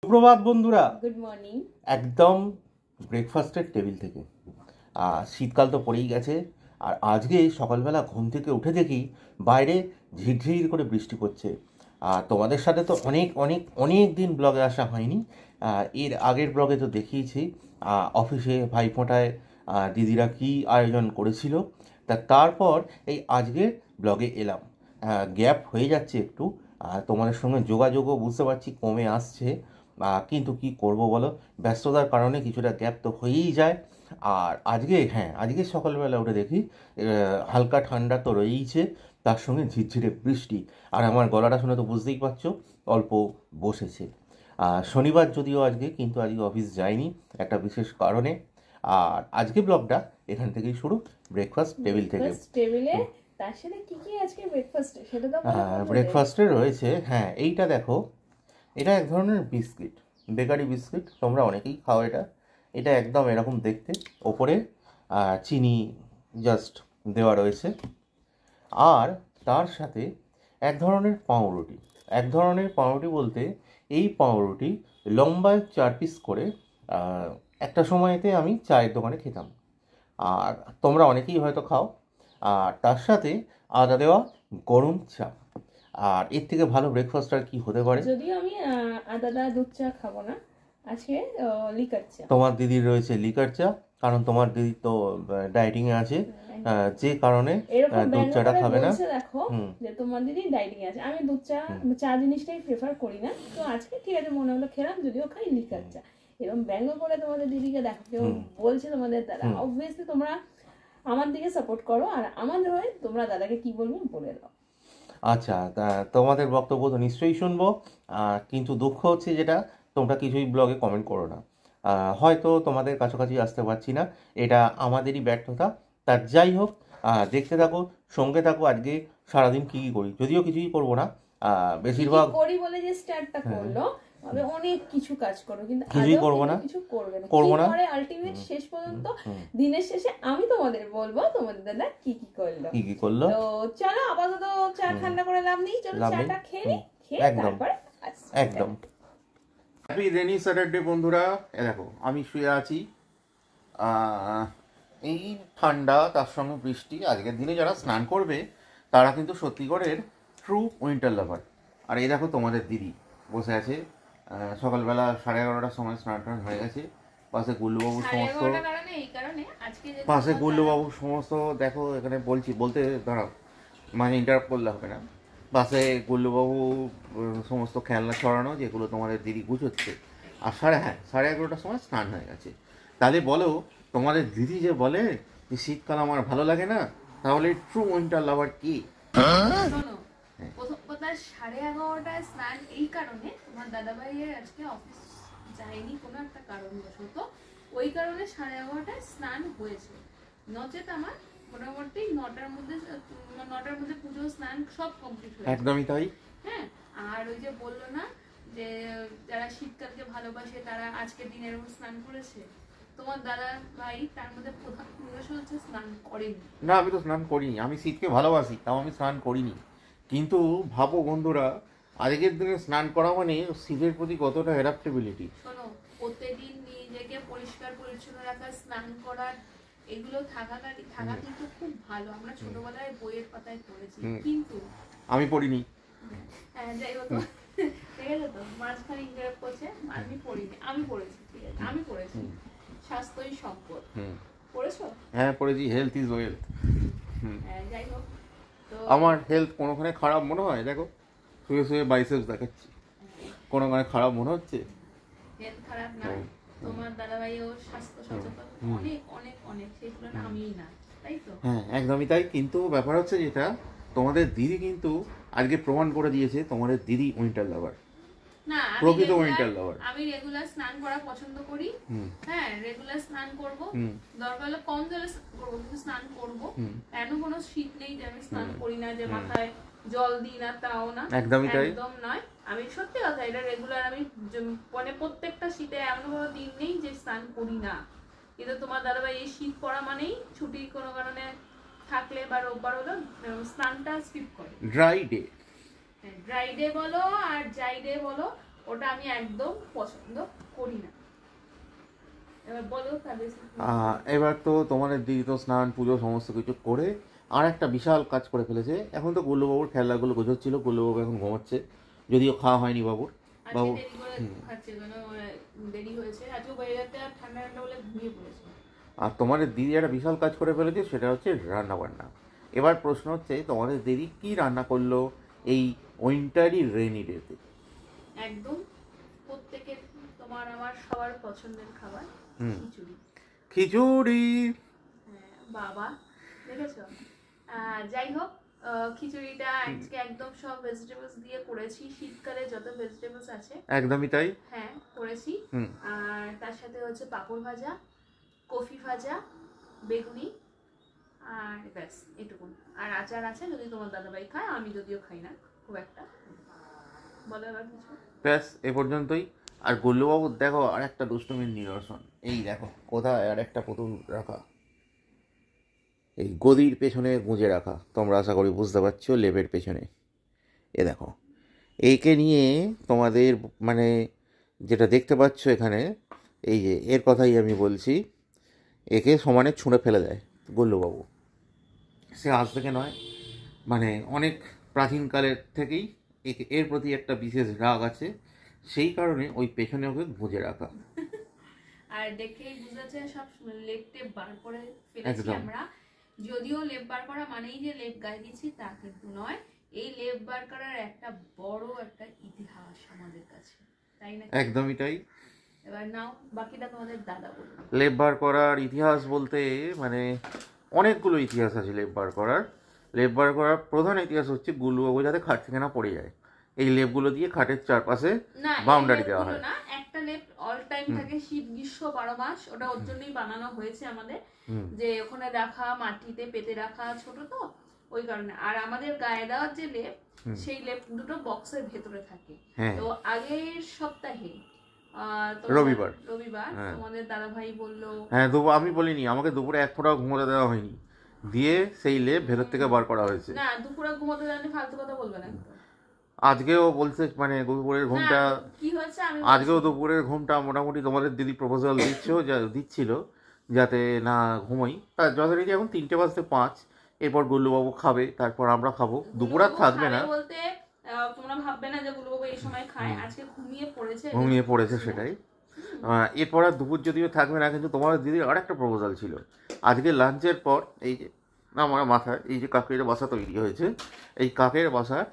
সুপ্রভাত বন্ধুরা, good morning. একদম ব্রেকফাস্টের টেবিল থেকে। শীতকাল তো পড়েই গেছে, আর আজকে সকালবেলা ঘুম থেকে উঠে দেখি বাইরে ঝিরঝির করে বৃষ্টি পড়ছে। আর তোমাদের সাথে তো অনেক অনেক অনেক দিন ব্লগে আসা হয়নি। এর আগের ব্লগে তো দেখিয়েছি অফিসে ভাইফোঁটায় দিদিরা কী আয়োজন করেছিল। তারপর এই আজকের ব্লগে এলাম। গ্যাপ হয়ে যাচ্ছে একটু, তোমাদের সঙ্গে যোগাযোগও বুঝতে পারছি কমে আসছে, কিন্তু কি করব বলো, ব্যস্ততার কারণে কিছুটা গ্যাপ তো হয়েই যায়। আর আজকে সকালবেলা উঠে দেখি হালকা ঠান্ডা তো রয়েইছে, তার সঙ্গে ঝিরঝিরে বৃষ্টি। আর আমার গলাটা শুনে তো বুঝতেই পারছো অল্প বসেছে। শনিবার যদিও আজকে, কিন্তু আজকে অফিস যাইনি একটা বিশেষ কারণে। আর আজকে ব্লগটা এখান থেকেই শুরু, ব্রেকফাস্ট টেবিল থেকে। টেবিলে তার সাথে কি কি আজকে ব্রেকফাস্টে সেটা তো ব্রেকফাস্টে রয়েছে, এইটা দেখো, এটা এক ধরনের বিস্কিট, বেকারি বিস্কিট, তোমরা অনেকেই খাও এটা। এটা একদম এরকম দেখতে, ওপরে চিনি জাস্ট দেওয়া রয়েছে। আর তার সাথে এক ধরনের পাউরুটি। বলতে এই পাউরুটি লম্বায় 4 পিস করে একটা সময়তে আমি চায়ের দোকানে খেতাম, আর তোমরা অনেকেই হয়তো খাও। আর তার সাথে আদা দেওয়া গরম চা। আর এর থেকে ভালো ব্রেকফাস্ট আর কি হতে পারে? যদিও আমি আদা দুধ চা খাবো না, আজকে লিকার চা। তোমার দিদির রয়েছে লিকার চা, কারণ তোমার দিদি তো ডায়েটিং এ আছে, যে কারণে দুধ চাটা খাবে না। দেখো যে তোমার দিদি ডায়েটিং এ আছে, আমি দুধ চা জিনিসটাই প্রেফার করি না। তো আজকে ঠিক আছে, মনে হলো খেলাম, যদিও খাই লিকার চা। এরকম ব্যঙ্গ করে তোমাদের দিদিকে দেখো কেউ বলছে তোমাদের দাদা, অবভিয়াসলি তোমরা আমার দিকে সাপোর্ট করো, আর আমাদের হয়ে তোমরা দাদাকে কি বলবে বলে দাও। আচ্ছা, তোমাদের বক্তব্য তো নিশ্চয়ই শুনবো, কিন্তু দুঃখ হচ্ছে যেটা, তোমরা কিছুই ব্লগে কমেন্ট করো না। হয়তো তোমাদের কাছাকাছি আসতে পারছি না, এটা আমাদেরই ব্যর্থতা। তার যাই হোক, দেখতে থাকো, সঙ্গে থাকো। আজকে সারাদিন কী কী করি, যদিও কিছুই করবো না, বেশিরভাগ করি বলে যে স্টার্টটা করলো, তবে অনেক কিছু কাজ করো, কিন্তু কিছুই করবো না, কিছু করবো না। আলটিমেট শেষ পর্যন্ত দিনের শেষে আমি তোমাদের বলবো তোমাদের দাদা কি কি করলো। তো চলো, আপাতত চা ঠান্ডা করে লাভ নেই, চলো চাটা খেয়ে নিই, খেয়ে তারপর একদম হ্যাপি রেনি স্যাটারডে বন্ধুরা। দেখো আমি শুয়ে আছি, এই ঠান্ডা তার সঙ্গে বৃষ্টি। আজকের দিনে যারা স্নান করবে তারা কিন্তু সত্যিকারের ট্রু উইন্টার লাভার। আর এই দেখো তোমাদের দিদি বসে আছে, সকালবেলা 11:30টার সময় স্নান টান হয়ে গেছে। পাশে গুল্লুবাবু সমস্ত দেখো এখানে বলতে দাঁড়াও, মানে ইন্টারাপ্ট করলে হবে না। পাশে গুল্লুবাবু সমস্ত খেলনা ছড়ানো, যেগুলো তোমাদের দিদি গুছোচ্ছে। আর 11:30টার সময় স্নান হয়ে গেছে। তাহলে বলো, তোমাদের দিদি যে বলে যে শীতকাল আমার ভালো লাগে না, তাহলে ট্রু উইন্টার লাভার কি? প্রথম কথা, 11:30টায় স্নান এই কারণে, তোমার দাদাভাইয়ের আজকে অফিস যায়নি কোনো একটা কারণবশত, ওই কারণে 11:30টায় স্নান হয়েছে। নচেত আমার মোটামুটি 9টার মধ্যে পুজো স্নান সব কমপ্লিট হয়েছে। একদমই তাই। হ্যাঁ, আর ওই যে বললো না যে যারা শীতকালকে ভালোবাসে তারা আজকের দিনে এরকম স্নান করেছে, তোমার দাদা ভাই তার মধ্যে প্রধান পুরুষ হচ্ছে স্নান করেনি। না, আমি তো স্নান করিনি, আমি শীতকে ভালোবাসি, তাও আমি স্নান করিনি। কিন্তু ভাবো বন্ধুরা, আজকের দিনে স্নান করা মানে শীতের প্রতি কতটা অ্যাডাপ্টেবিলিটি। শোনো, প্রত্যেকদিন নিজেকে পরিষ্কার পরিচ্ছন্ন রাখা, স্নান করার, এগুলো থাকা কিন্তু খুব ভালো। আমরা ছোটবেলায় বইয়ের পাতায় পড়েছি, কিন্তু আমি পড়িনি। হ্যাঁ, যাই হোক, ঠিক আছে। তো মাঝখানে ইংরেজ করছে, আমি পড়িনি, আমি পড়েছি, ঠিক আছে, আমি পড়েছি স্বাস্থ্যই সম্পদ। পড়েছো? হ্যাঁ পড়েছি, হেলথ ইজ ওয়েলথ। হ্যাঁ, যাই হোক, তো আমার হেলথ কোনোখানে খারাপ মনে হয়? দেখো, শুয়ে শুয়ে বাইসেপস দেখাচ্ছি, কোনোখানে খারাপ মনে হচ্ছে? হেলথ খারাপ না, তোমার দাদাভাইও স্বাস্থ্য সচেতন অনেক অনেক অনেক, সেই তুলনায় আমিই না, তাই তো? হ্যাঁ, একদমই তাই। কিন্তু ব্যাপার হচ্ছে যেটা, তোমাদের দিদি কিন্তু আজকে প্রমাণ করে দিয়েছে তোমাদের দিদি উইন্টার লাভার, না প্রকৃত উইন্টার লাভার। আমি রেগুলার স্নান করা পছন্দ করি। হ্যাঁ, রেগুলার স্নান করব, দরকার হলে কম জলে করব, কিন্তু স্নান করব। এমন কোনো শীত নেই যে আমি স্নান করি না, যে মাথায় জল দিই না, তাও না, একদমই তাই, একদম নয়। আমি সত্যি কথা, এটা রেগুলার আমি মানে প্রত্যেকটা শীতে এমন কোনো দিন নেই যে স্নান করি না। কিন্তু তোমার দাদাভাই এই শীত পড়া মানেই ছুটি কোনো কারণে থাকলে বা রোববার হলো স্নানটা স্কিপ করে। ড্রাই ডে বলো আর যাই ডে বলো, ওটা আমি একদম পছন্দ করি না। এবার বলো তাদের এবার তো তোমাদের দিদি তো স্নান পুজো সমস্ত কিছু করে আর একটা বিশাল কাজ করে ফেলেছে। এখন তো গুল্লুবাবুর খেলাগুলো গোছাচ্ছিল, গুল্লুবাবু এখন ঘুমাচ্ছে, যদিও খাওয়া হয়নি বাবুর। আজকে বাবু দেরি করে খাচ্ছে কেন, দেরি হয়েছে আজকে, বাইরেটা ঠান্ডা ঠান্ডা বলে ঘুমিয়ে পড়েছে। আর তোমাদের দিদি একটা বিশাল কাজ করে ফেলেছে, সেটা হচ্ছে রান্না বান্না। এবার প্রশ্ন হচ্ছে তোমাদের দিদি কি রান্না করলো এই উইন্টারি রেনি ডেতে? একদম প্রত্যেকের, তোমার আমার সবার পছন্দের খাবার, খিচুড়ি। খিচুড়ি। হ্যাঁ বাবা, দেখেছো? যাই হোক, খিচুড়িটা আজকে একদম সব ভেজিটেবলস দিয়ে করেছি, শীতকালে যত ভেজিটেবলস আছে একদমই তাই। হ্যাঁ করেছি। আর তার সাথে হচ্ছে পাঁপড় ভাজা, কফি ভাজা, বেগুনি, আর ব্যাস এটুকু। আর আচার আছে যদি তোমার দাদাভাই খায়, আমি যদিও খাই না খুব একটা। বলো এবার কিছু। ব্যাস এ পর্যন্তই। আর গুল্লুবাবু দেখো আর একটা দুষ্টুমির নিদর্শন, এই দেখো কোথায় আর একটা পুতুল রাখা, এই গদির পেছনে গুঁজে রাখা, তোমরা আশা করি বুঝতে পারছো, লেপের পেছনে। এ দেখো, এইকে নিয়ে তোমাদের মানে যেটা দেখতে পাচ্ছ এখানে, এই যে এর কথাই আমি বলছি, একে সমানে ছুঁড়ে ফেলে দেয় গুল্লুবাবু। সে আজ থেকে নয়, মানে অনেক প্রাচীনকালের থেকেই এর প্রতি একটা বিশেষ রাগ আছে, সেই কারণে ওই পেছনে ওকে গুঁজে রাখা। আর দেখেই বুঝেছে সব লেপ টেপ বার করে ফেলেছি আমরা। যদিও লেপ বার করা মানেই যে লেপ গায়ে দিচ্ছি তা কিন্তু নয়, এই লেপ বার করার একটা বড় একটা ইতিহাস আমাদের কাছে, তাই না? একদমই তাই। এবার নাও বাকিটা তোমাদের দাদা বলুন। লেপ বার করার ইতিহাস বলতে মানে অনেকগুলো ইতিহাস আছে লেপ বার করার। লেপ বার করার প্রধান ইতিহাস হচ্ছে গুল্লুবাবু যাতে খাট থেকে না পড়ে যায়, এই লেপগুলো দিয়ে খাটের চারপাশে বাউন্ডারি দেওয়া হয়। না, একটা লেপ অল টাইম থাকে, শীত গ্রীষ্ম 12 মাস, ওটা ওর জন্যই বানানো হয়েছে আমাদের, যে ওখানে রাখা, মাটিতে পেতে রাখা, ছোট তো ওই কারণে। আর আমাদের গায়ে দেওয়ার যে লেপ, সেই লেপ দুটো বক্সের ভেতরে থাকে। তো আগের সপ্তাহে রবিবার তোমাদের দাদা ভাই বললো, হ্যাঁ আমি বলিনি, আমাকে দুপুরে এক ফোঁটাও ঘুমোতে দেওয়া হয়নি, দিয়ে সেই লেপ ভেতর থেকে বার করা হয়েছে। না দুপুরে ঘুমোতে দেননি, ফালতু কথা বলবে না। আজকেও বলছে মানে দুপুরের ঘুমটা, কি হয়েছে আজকেও দুপুরের ঘুমটা মোটামুটি তোমাদের দিদি প্রপোজাল দিচ্ছিল যাতে না ঘুমোই। তা যথারীতি এখন 3:05, এরপর গুল্লুবাবু খাবে, তারপর আমরা খাবো, দুপুর আর থাকবে না। বলতে তোমরা ভাববে না যে গুল্লুবাবু এই সময় খায়, আজকে ঘুমিয়ে পড়েছে সেটাই। এরপর আর দুপুর যদিও থাকবে না, কিন্তু তোমাদের দিদির আর একটা প্রপোজাল ছিল। আজকে লাঞ্চের পর এই যে আমার মাথায় এই যে কাকের বাসা তৈরি হয়েছে, এই কাকের বাসার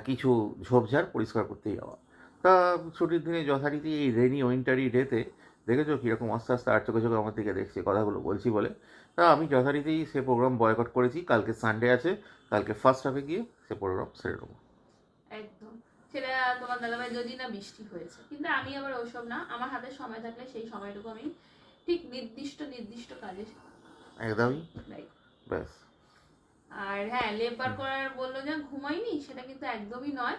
কিছু ঝোপঝাড় পরিষ্কার করতে যাওয়া। তা ছুটির দিনে যথারীতি এই রেনি উইন্টারি ডেতে দেখেছো কীরকম আস্তে আস্তে আর চোখে চোখে আমার দিকে দেখছে কথাগুলো বলছি বলে, তা আমি যথারীতি সে প্রোগ্রাম বয়কট করেছি। কালকে সানডে আছে, কালকে ফার্স্ট হাফে গিয়ে সে প্রোগ্রাম সেরে নেবো। একদম, সেটা তোমার দাদাভাই যদি না বৃষ্টি হয়েছে, কিন্তু আমি আবার ওইসব না, আমার হাতে সময় থাকলে সেই সময়টুকু আমি ঠিক নির্দিষ্ট কাজে একদমই ব্যাস। আর হ্যাঁ, লেপ বার করার বললো যে ঘুমাইনি, সেটা কিন্তু একদমই নয়।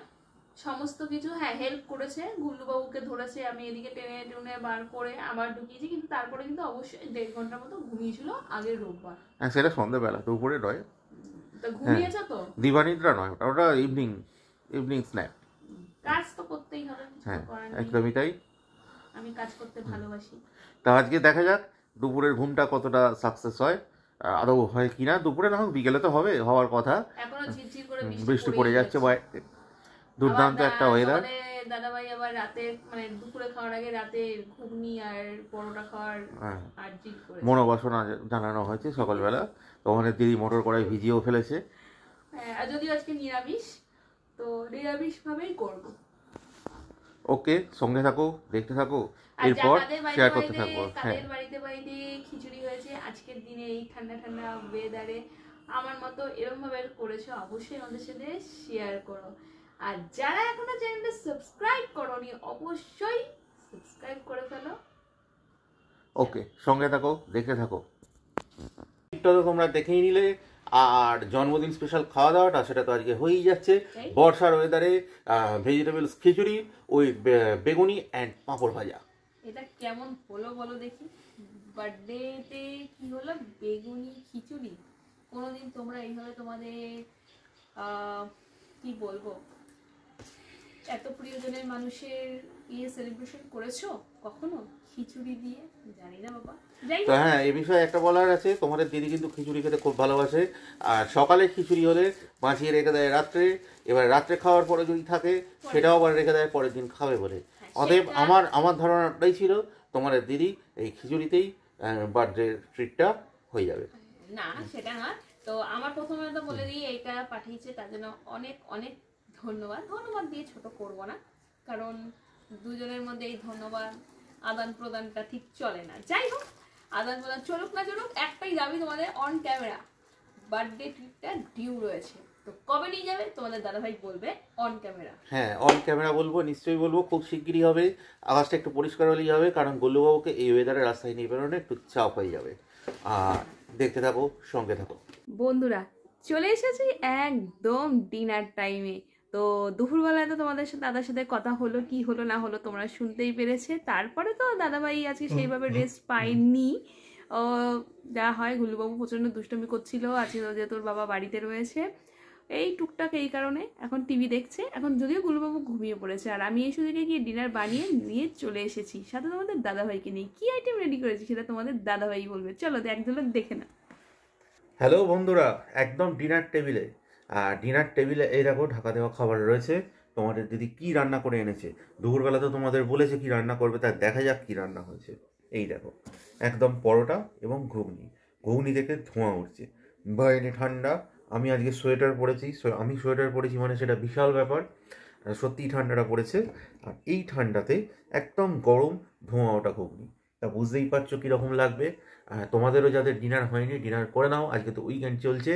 সমস্ত কিছু হ্যাঁ হেল্প করেছে, গুল্লুবাবুকে ধরেছে, আমি এদিকে টেনে টুনে বার করে আবার ঢুকিয়েছি, কিন্তু তারপরে কিন্তু অবশ্যই 1.5 ঘন্টার মতো ঘুমিয়েছিল আগের রোববার। হ্যাঁ সেটা সন্ধ্যেবেলা, দুপুরে নয়। তো ঘুমিয়েছো তো? দিবানিদ্রা নয়, ওটা ইভিনিং স্ন্যাপ। কাজ তো করতেই হবে, হ্যাঁ একদমই তাই। আমি কাজ করতে ভালোবাসি। তা আজকে দেখা যাক দুপুরের ঘুমটা কতটা সাকসেস হয়, আদৌ হয় কিনা। দুপুরে না হোক বিকেলে তো হবে, হওয়ার কথা। এখনো ঝিরঝির করে বৃষ্টি পড়ে যাচ্ছে, দুর্দান্ত একটা ওয়েদার। দাদাভাই আবার রাতে মানে দুপুরে খাওয়ার আগে রাতে ঘুগনি আর পরোটা খাওয়ার আর জিদ করে মনোবাসনা জানানো হয়েছে সকালবেলা। ওখানে দিদি মটর কড়াই ভিজিয়েও ফেলেছে। হ্যাঁ, আর যদিও আজকে নিরামিষ, তো নিরামিষ ভাবেই করব। ওকে, সঙ্গে থাকো, দেখতে থাকো, এরপর শেয়ার করতে থাকবো। কাদের বাড়িতে খিচুড়ি হয়েছে আজকের দিনে এই ঠান্ডা ঠান্ডা ওয়েদারে, আমার মতো এরকম ভাবে করেছো, অবশ্যই আমাদের সাথে শেয়ার করো। আর যারা এখনো চ্যানেলটা সাবস্ক্রাইব করোনি, অবশ্যই সাবস্ক্রাইব করে ফেলো। ওকে, সঙ্গে থাকো, দেখতে থাকো। তো তোমরা দেখেই নিলে, আর জন্মদিন স্পেশাল খাওয়া দাওয়াটা সেটা তো আজকে হয়েই যাচ্ছে। বর্ষার ওয়েদারে ভেজিটেবলস খিচুড়ি ওই বেগুনি অ্যান্ড পাঁপড় ভাজা। এটা কেমন হলো বলো দেখি? বার্থডেতে কি হলো? বেগুনি খিচুড়ি। কোনোদিন তোমরা এইভাবে তোমাদের কি বলবো এত প্রিয়জনের মানুষের সেলিব্রেশন করেছো কখনো খিচুড়ি দিয়ে? জানি না বাবা, যাই তো হ্যাঁ, এই বিষয়ে একটা বলার আছে, তোমাদের দিদি কিন্তু খিচুড়ি খেতে খুব ভালোবাসে। আর সকালে খিচুড়ি হলে বাঁচিয়ে রেখে দেয় রাত্রে, এবার রাত্রে খাওয়ার পরে যদি থাকে সেটাও আবার রেখে দেয় পরের দিন খাবে বলে। অতএব আমার ধারণাটাই ছিল তোমাদের দিদি এই খিচুড়িতেই বার্থডে ট্রিটটা হয়ে যাবে। না, সেটা না। তো আমার প্রথমে তো বলে দিই, এইটা পাঠিয়েছে তার জন্য অনেক অনেক ধন্যবাদ। ধন্যবাদ দিয়ে ছোট করব না, কারণ দুজনের মধ্যে এই ধন্যবাদ আদান প্রদানটা ঠিক চলে না। যাই হোক, আদান প্রদান চলুক না চলুক, একটাই দাবি তোমাদের, অন ক্যামেরা বার্থডে ট্রিটটা ডিউ রয়েছে। তো কবে নিয়ে যাবে তোমাদের দাদাভাই বলবে অন ক্যামেরা। হ্যাঁ, অন ক্যামেরা বলবো, নিশ্চয়ই বলবো, খুব শিগগিরই হবে। আকাশটা একটু পরিষ্কার হলেই হবে, কারণ গোল্লুবাবুকে এই ওয়েদারে রাস্তায় নিয়ে বেরোনো একটু চাপ হয়ে যাবে। আর দেখতে থাকো, সঙ্গে থাকো। বন্ধুরা, চলে এসেছি একদম ডিনার টাইমে। তো দুপুরবেলায় তো তোমাদের সাথে দাদার সাথে কথা হলো, কি হলো না হলো তোমরা শুনতেই পেরেছে। তারপরে তো দাদাভাই আজকে সেইভাবে রেস্ট পায়নি। ও যা হয়, গুলুবাবু প্রচণ্ড দুষ্টমি করছিল আজকে, যে তোর বাবা বাড়িতে রয়েছে এই টুকটাক, এই কারণে এখন টিভি দেখছে। এখন যদিও গুলুবাবু ঘুমিয়ে পড়েছে, আর আমি এই সুযোগে গিয়ে ডিনার বানিয়ে নিয়ে চলে এসেছি, সাথে তোমাদের দাদাভাইকে নিয়ে। কি আইটেম রেডি করেছি সেটা তোমাদের দাদাভাই বলবে, চলো এক ঝলক দেখে না। হ্যালো বন্ধুরা, একদম ডিনার টেবিলে। আর ডিনার টেবিলে এই দেখো ঢাকা দেওয়া খাবার রয়েছে। তোমাদের দিদি কি রান্না করে এনেছে, দুপুরবেলা তো তোমাদের বলেছে কি রান্না করবে, তা দেখা যাক কি রান্না হয়েছে। এই দেখো, একদম পরোটা এবং ঘুগনি। ঘুগনি থেকে ধোঁয়া উঠছে, বাইরে ঠান্ডা। আমি আজকে সোয়েটার পরেছি, আমি সোয়েটার পরেছি মানে সেটা বিশাল ব্যাপার। সত্যিই ঠান্ডাটা পড়েছে। আর এই ঠান্ডাতে একদম গরম ধোঁয়া ওঠা ঘুগনি, তা বুঝতেই পারছো কীরকম লাগবে। তোমাদেরও যাদের ডিনার হয়নি, ডিনার করে নাও, আজকে তো উইকেন্ড চলছে।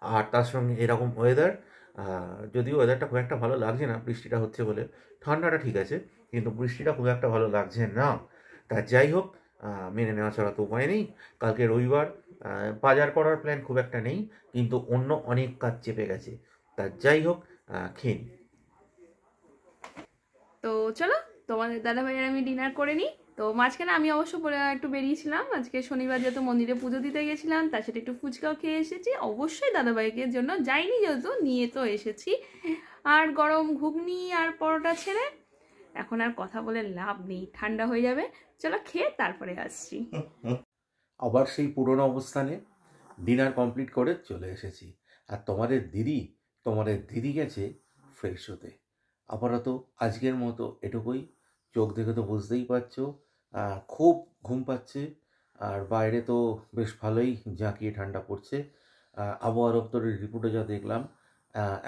আর তার সঙ্গে এরকম ওয়েদার, যদিও ওয়েদারটা খুব একটা ভালো লাগছে না, বৃষ্টিটা হচ্ছে বলে। ঠান্ডাটা ঠিক আছে, কিন্তু বৃষ্টিটা খুব একটা ভালো লাগছে না। তা যাই হোক, মেনে নেওয়া ছাড়া তো উপায় নেই। কালকে রবিবার, বাজার করার প্ল্যান খুব একটা নেই, কিন্তু অন্য অনেক কাজ চেপে গেছে। তা যাই হোক, খেয়ে নিই। তো চলো, তোমাদের দাদাভাইয়ের আমি ডিনার করে নিই। তো মাঝখানে আমি অবশ্য একটু বেরিয়েছিলাম, আজকে শনিবার যেহেতু মন্দিরে পুজো দিতে গেছিলাম, তার সাথে একটু ফুচকাও খেয়ে এসেছি। অবশ্যই দাদাভাইকে জন্য যাইনি যেহেতু, নিয়ে তো এসেছি। আর গরম ঘুগনি আর পরোটা ছেড়ে এখন আর কথা বলে লাভ নেই, ঠান্ডা হয়ে যাবে। চলো খেয়ে তারপরে আসছি। আবার সেই পুরনো অবস্থানে ডিনার কমপ্লিট করে চলে এসেছি। আর তোমাদের দিদি গেছে ফ্রেশ হতে। আপাতত আজকের মতো এটুকুই। চোখ দেখে তো বুঝতেই পারছো, খুব ঘুম পাচ্ছে। আর বাইরে তো বেশ ভালোই জাঁকিয়ে ঠান্ডা পড়ছে। আবহাওয়া দপ্তরের রিপোর্টে যা দেখলাম,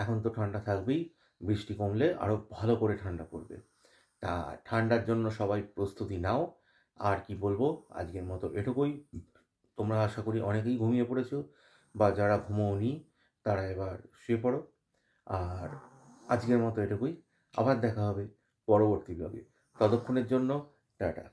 এখন তো ঠান্ডা থাকবেই, বৃষ্টি কমলে আরও ভালো করে ঠান্ডা পড়বে। তা ঠান্ডার জন্য সবাই প্রস্তুতি নাও। আর কি বলবো, আজকের মতো এটুকুই। তোমরা আশা করি অনেকেই ঘুমিয়ে পড়েছো, বা যারা ঘুমোওনি তারা এবার শুয়ে পড়ো। আর আজকের মতো এটুকুই, আবার দেখা হবে পরবর্তী ব্লগে। ততক্ষণের জন্য টাটা।